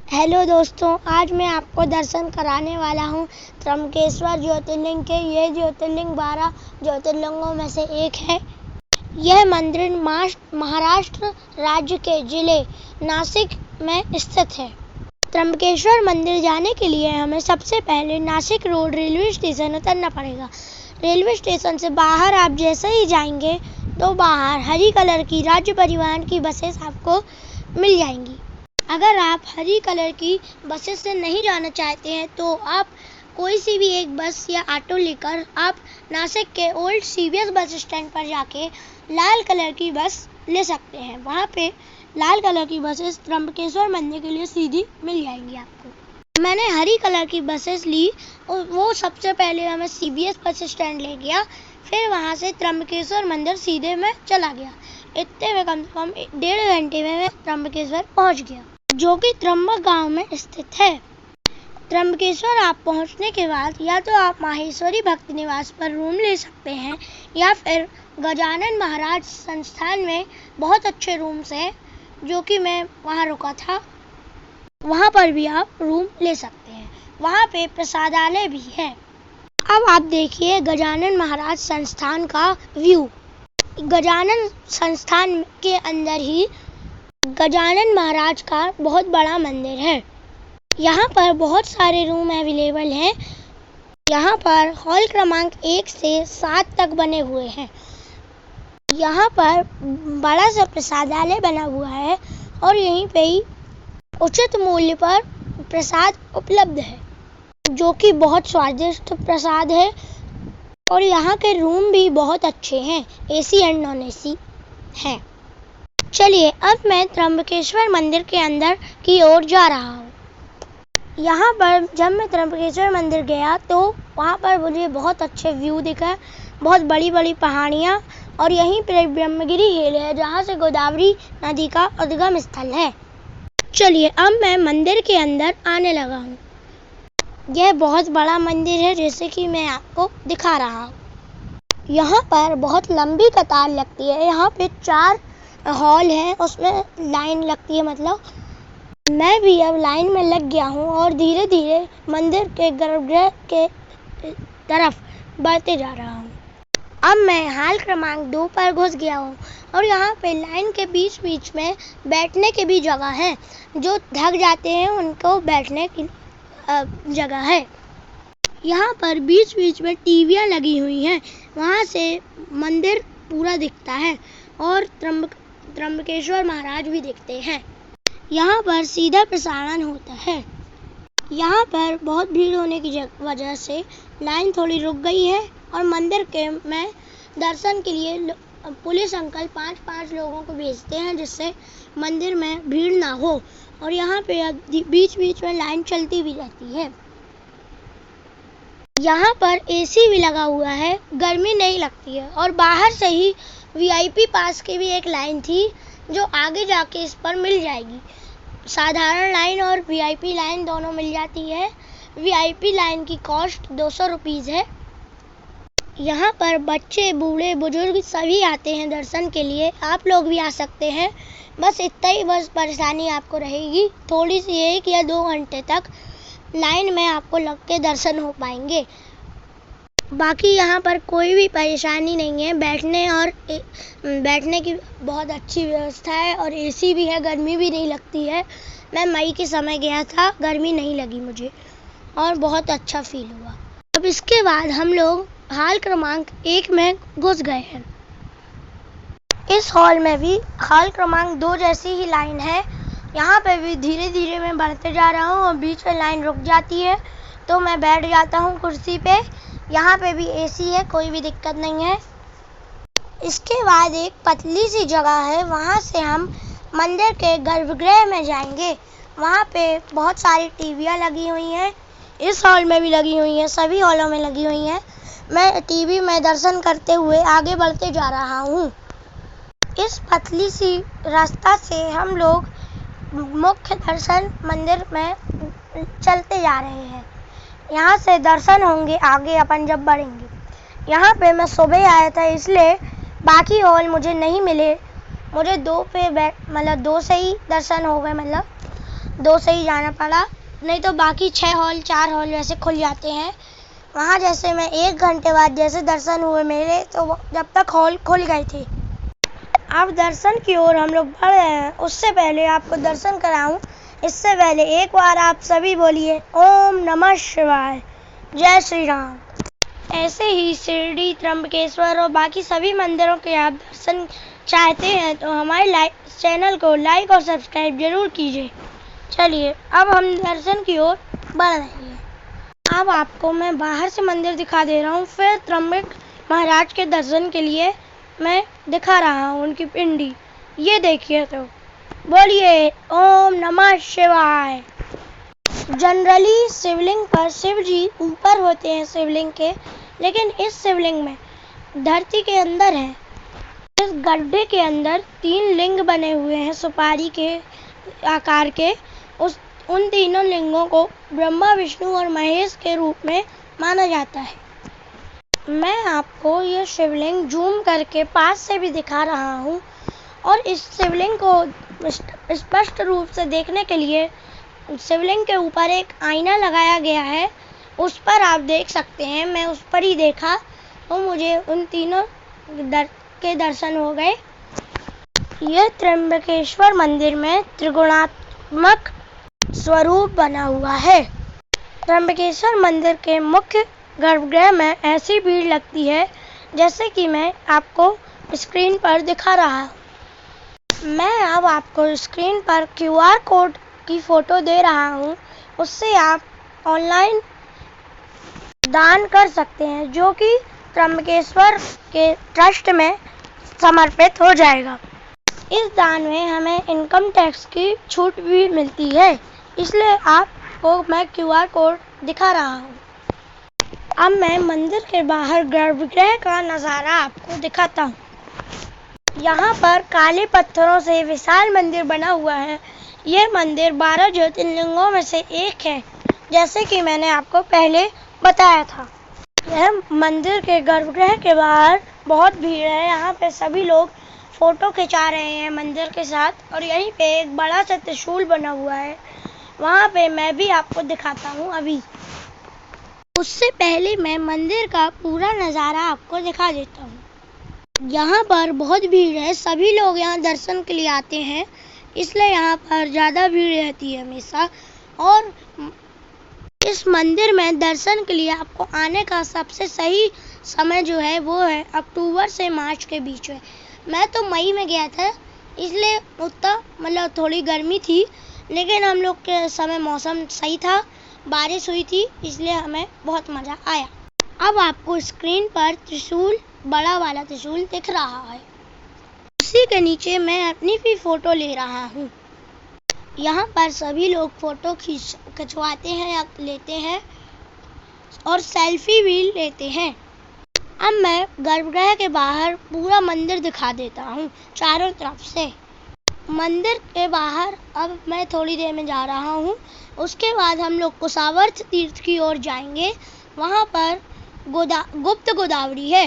Hello दोस्तों, आज मैं आपको दर्शन कराने वाला हूँ त्र्यंबकेश्वर ज्योतिर्लिंग के। ये ज्योतिर्लिंग 12 ज्योतिर्लिंगों में से एक है। यह मंदिर महाराष्ट्र राज्य के जिले नासिक में स्थित है। त्र्यंबकेश्वर मंदिर जाने के लिए हमें सबसे पहले नासिक रोड रेलवे स्टेशन उतरना पड़ेगा। रेलवे स्टेशन से बाहर आप जैसे ही जाएंगे तो बाहर हरी कलर की राज्य परिवहन की बसेस आपको मिल जाएंगी। अगर आप हरी कलर की बसेस से नहीं जाना चाहते हैं तो आप कोई सी भी एक बस या ऑटो लेकर आप नासिक के ओल्ड सीबीएस बस स्टैंड पर जाके लाल कलर की बस ले सकते हैं। वहाँ पे लाल कलर की बसेस त्र्यंबकेश्वर मंदिर के लिए सीधी मिल जाएंगी आपको। मैंने हरी कलर की बसेस ली और वो सबसे पहले हमें सीबीएस बस स्टैंड ले गया, फिर वहाँ से त्र्यंबकेश्वर मंदिर सीधे में चला गया। इतने में कम से कम 1.5 घंटे में मैं त्र्यंबकेश्वर पहुँच गया, जो कि त्र्यंबक गांव में स्थित है। त्र्यंबकेश्वर आप पहुंचने के बाद या तो आप माहेश्वरी भक्त निवास पर रूम ले सकते हैं या फिर गजानन महाराज संस्थान में बहुत अच्छे रूम्स हैं, जो कि मैं वहां रुका था। वहां पर भी आप रूम ले सकते हैं। वहां पे प्रसादालय भी है। अब आप देखिए गजानन महाराज संस्थान का व्यू। गजानन संस्थान के अंदर ही गजानन महाराज का बहुत बड़ा मंदिर है। यहाँ पर बहुत सारे रूम अवेलेबल हैं। यहाँ पर हॉल क्रमांक 1 से 7 तक बने हुए हैं। यहाँ पर बड़ा सा प्रसादालय बना हुआ है और यहीं पे ही उचित मूल्य पर प्रसाद उपलब्ध है, जो कि बहुत स्वादिष्ट प्रसाद है। और यहाँ के रूम भी बहुत अच्छे हैं, एसी एंड नॉन एसी हैं। चलिए अब मैं त्र्यंबकेश्वर मंदिर के अंदर की ओर जा रहा हूँ। यहाँ पर जब मैं त्र्यंबकेश्वर मंदिर गया तो वहाँ पर मुझे बहुत अच्छे व्यू दिखा, बहुत बड़ी बड़ी पहाड़ियाँ, और यहीं पर ब्रह्मगिरी हिल है जहाँ से गोदावरी नदी का उद्गम स्थल है। चलिए अब मैं मंदिर के अंदर आने लगा हूँ। यह बहुत बड़ा मंदिर है, जैसे कि मैं आपको दिखा रहा हूँ। यहाँ पर बहुत लंबी कतार लगती है। यहाँ पे 4 हॉल है, उसमें लाइन लगती है। मतलब मैं भी अब लाइन में लग गया हूँ और धीरे धीरे मंदिर के गर्भगृह के तरफ बढ़ते जा रहा हूँ। अब मैं हॉल क्रमांक 2 पर घुस गया हूँ और यहाँ पे लाइन के बीच बीच में बैठने की भी जगह है। जो थक जाते हैं उनको बैठने की जगह है। यहाँ पर बीच बीच में टीवियाँ लगी हुई हैं, वहाँ से मंदिर पूरा दिखता है और त्र्यंबकेश्वर महाराज भी दिखते हैं। यहाँ पर सीधा प्रसारण होता है। यहाँ पर बहुत भीड़ होने की वजह से लाइन थोड़ी रुक गई है और मंदिर के में दर्शन के लिए पुलिस अंकल 5-5 लोगों को भेजते हैं, जिससे मंदिर में भीड़ ना हो। और यहाँ पे बीच बीच में लाइन चलती भी रहती है। यहाँ पर एसी भी लगा हुआ है, गर्मी नहीं लगती है। और बाहर से ही वीआईपी पास की भी एक लाइन थी, जो आगे जाके इस पर मिल जाएगी। साधारण लाइन और वीआईपी लाइन दोनों मिल जाती है। वीआईपी लाइन की कॉस्ट 200 रुपीज़ है। यहाँ पर बच्चे, बूढ़े, बुजुर्ग सभी आते हैं दर्शन के लिए। आप लोग भी आ सकते हैं। बस इतना ही परेशानी आपको रहेगी, थोड़ी सी 1 या 2 घंटे तक लाइन में आपको लग के दर्शन हो पाएंगे। बाकी यहाँ पर कोई भी परेशानी नहीं है। बैठने की बहुत अच्छी व्यवस्था है और एसी भी है, गर्मी भी नहीं लगती है। मैं मई के समय गया था, गर्मी नहीं लगी मुझे और बहुत अच्छा फील हुआ। अब इसके बाद हम लोग हॉल क्रमांक 1 में घुस गए हैं। इस हॉल में भी हॉल क्रमांक 2 जैसी ही लाइन है। यहाँ पे भी धीरे धीरे मैं बढ़ते जा रहा हूँ और बीच में लाइन रुक जाती है तो मैं बैठ जाता हूँ कुर्सी पे। यहाँ पे भी एसी है, कोई भी दिक्कत नहीं है। इसके बाद एक पतली सी जगह है, वहाँ से हम मंदिर के गर्भगृह में जाएंगे। वहाँ पे बहुत सारी टीवियाँ लगी हुई हैं। इस हॉल में भी लगी हुई हैं, सभी हॉलों में लगी हुई हैं। मैं टीवी में दर्शन करते हुए आगे बढ़ते जा रहा हूँ। इस पतली सी रास्ता से हम लोग मुख्य दर्शन मंदिर में चलते जा रहे हैं। यहाँ से दर्शन होंगे आगे अपन जब बढ़ेंगे। यहाँ पे मैं सुबह आया था, इसलिए बाकी हॉल मुझे नहीं मिले। मुझे 2 से ही दर्शन हो गए। मतलब 2 से ही जाना पड़ा, नहीं तो बाकी 6 हॉल 4 हॉल वैसे खुल जाते हैं। वहाँ जैसे मैं 1 घंटे बाद जैसे दर्शन हुए मेरे, तो जब तक हॉल खुल गए थे। अब दर्शन की ओर हम लोग बढ़ रहे हैं। उससे पहले आपको दर्शन कराऊं, इससे पहले एक बार आप सभी बोलिए ओम नमः शिवाय, जय श्री राम। ऐसे ही शिरडी, त्र्यंबकेश्वर और बाकी सभी मंदिरों के आप दर्शन चाहते हैं तो हमारे चैनल को लाइक और सब्सक्राइब जरूर कीजिए। चलिए अब हम दर्शन की ओर बढ़ रहे हैं। अब आपको मैं बाहर से मंदिर दिखा दे रहा हूँ, फिर त्र्यंबक महाराज के दर्शन के लिए मैं दिखा रहा हूँ उनकी पिंडी। ये देखिए, तो बोलिए ओम नमः शिवाय। जनरली शिवलिंग पर शिव जी ऊपर होते हैं शिवलिंग के, लेकिन इस शिवलिंग में धरती के अंदर है। इस गड्ढे के अंदर 3 लिंग बने हुए हैं सुपारी के आकार के। उन तीनों लिंगों को ब्रह्मा, विष्णु और महेश के रूप में माना जाता है। मैं आपको ये शिवलिंग जूम करके पास से भी दिखा रहा हूँ, और इस शिवलिंग को स्पष्ट रूप से देखने के लिए शिवलिंग के ऊपर एक आईना लगाया गया है, उस पर आप देख सकते हैं। मैं उस पर ही देखा तो मुझे उन तीनों के दर्शन हो गए। यह त्र्यंबकेश्वर मंदिर में त्रिगुणात्मक स्वरूप बना हुआ है। त्र्यंबकेश्वर मंदिर के मुख्य गर्भगृह में ऐसी भीड़ लगती है जैसे कि मैं आपको स्क्रीन पर दिखा रहा हूँ। मैं अब आपको स्क्रीन पर QR कोड की फोटो दे रहा हूँ, उससे आप ऑनलाइन दान कर सकते हैं, जो कि त्र्यंबकेश्वर के ट्रस्ट में समर्पित हो जाएगा। इस दान में हमें इनकम टैक्स की छूट भी मिलती है, इसलिए आपको मैं QR कोड दिखा रहा हूँ। अब मैं मंदिर के बाहर गर्भगृह का नज़ारा आपको दिखाता हूँ। यहाँ पर काले पत्थरों से विशाल मंदिर बना हुआ है। यह मंदिर 12 ज्योतिर्लिंगों में से एक है, जैसे कि मैंने आपको पहले बताया था। यह मंदिर के गर्भगृह के बाहर बहुत भीड़ है। यहाँ पे सभी लोग फोटो खिंचा रहे हैं मंदिर के साथ, और यहीं पे एक बड़ा सा त्रिशूल बना हुआ है, वहाँ पे मैं भी आपको दिखाता हूँ अभी। उससे पहले मैं मंदिर का पूरा नज़ारा आपको दिखा देता हूँ। यहाँ पर बहुत भीड़ है, सभी लोग यहाँ दर्शन के लिए आते हैं, इसलिए यहाँ पर ज़्यादा भीड़ रहती है हमेशा। और इस मंदिर में दर्शन के लिए आपको आने का सबसे सही समय जो है वो है अक्टूबर से मार्च के बीच में। मैं तो मई में गया था, इसलिए उतना थोड़ी गर्मी थी, लेकिन हम लोग के समय मौसम सही था, बारिश हुई थी, इसलिए हमें बहुत मज़ा आया। अब आपको स्क्रीन पर त्रिशूल, बड़ा वाला त्रिशूल दिख रहा है, उसी के नीचे मैं अपनी भी फोटो ले रहा हूँ। यहाँ पर सभी लोग फोटो खिंचवाते हैं या लेते हैं और सेल्फी भी लेते हैं। अब मैं गर्भगृह के बाहर पूरा मंदिर दिखा देता हूँ चारों तरफ से। मंदिर के बाहर अब मैं थोड़ी देर में जा रहा हूँ। उसके बाद हम लोग कुशावर्त तीर्थ की ओर जाएंगे। वहाँ पर गुप्त गोदावरी है।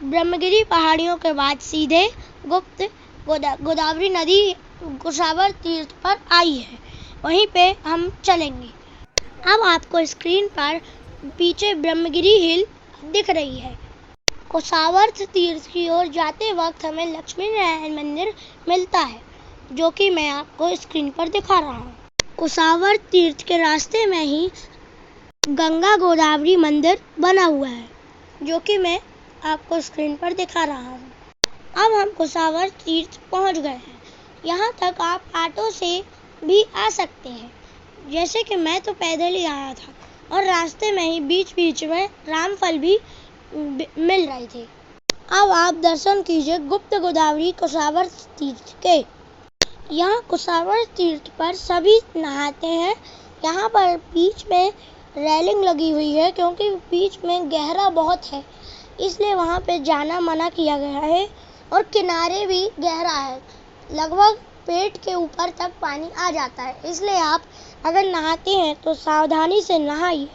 ब्रह्मगिरी पहाड़ियों के बाद सीधे गुप्त गोदावरी नदी कुशावर्त तीर्थ पर आई है, वहीं पे हम चलेंगे। अब आपको स्क्रीन पर पीछे ब्रह्मगिरी हिल दिख रही है। कुशावर्त तीर्थ की ओर जाते वक्त हमें लक्ष्मी नारायण मंदिर मिलता है, जो कि मैं आपको स्क्रीन पर दिखा रहा हूँ। कुशावर्त तीर्थ के रास्ते में ही गंगा गोदावरी मंदिर बना हुआ है, जो कि मैं आपको स्क्रीन पर दिखा रहा हूँ। अब हम कुशावर्त तीर्थ पहुँच गए हैं। यहाँ तक आप ऑटो से भी आ सकते हैं, जैसे कि मैं तो पैदल ही आया था, और रास्ते में ही बीच बीच में रामफल भी मिल रहे थे। अब आप दर्शन कीजिए गुप्त गोदावरी कुशावर्त तीर्थ के। यहाँ कुशावर्त तीर्थ पर सभी नहाते हैं। यहाँ पर बीच में रेलिंग लगी हुई है, क्योंकि बीच में गहरा बहुत है, इसलिए वहाँ पे जाना मना किया गया है, और किनारे भी गहरा है, लगभग पेट के ऊपर तक पानी आ जाता है, इसलिए आप अगर नहाते हैं तो सावधानी से नहाइए।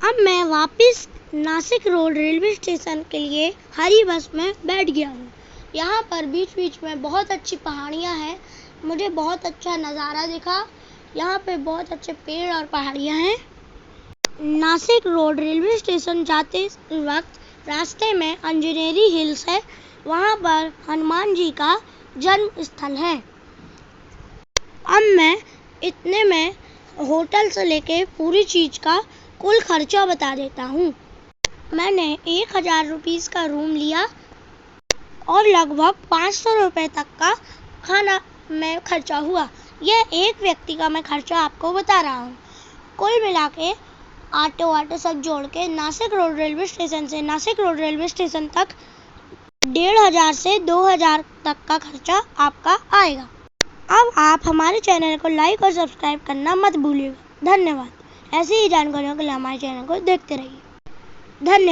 अब मैं वापस नासिक रोड रेलवे स्टेशन के लिए हरी बस में बैठ गया हूँ। यहाँ पर बीच बीच में बहुत अच्छी पहाड़ियाँ हैं, मुझे बहुत अच्छा नज़ारा दिखा। यहाँ पे बहुत अच्छे पेड़ और पहाड़ियाँ हैं। नासिक रोड रेलवे स्टेशन जाते वक्त रास्ते में अंजनेरी हिल्स है, वहाँ पर हनुमान जी का जन्म स्थल है। अब मैं इतने में होटल से लेके पूरी चीज का कुल खर्चा बता देता हूँ। मैंने 1000 रुपीस का रूम लिया और लगभग 500 रुपए तक का खाना में खर्चा हुआ। यह एक व्यक्ति का मैं खर्चा आपको बता रहा हूँ। कुल मिला के ऑटो सब जोड़ के नासिक रोड रेलवे स्टेशन से नासिक रोड रेलवे स्टेशन तक 1500 से 2000 तक का खर्चा आपका आएगा। अब आप हमारे चैनल को लाइक और सब्सक्राइब करना मत भूलिएगा। धन्यवाद। ऐसी ही जानकारियों के लिए हमारे चैनल को देखते रहिए। धन्यवाद।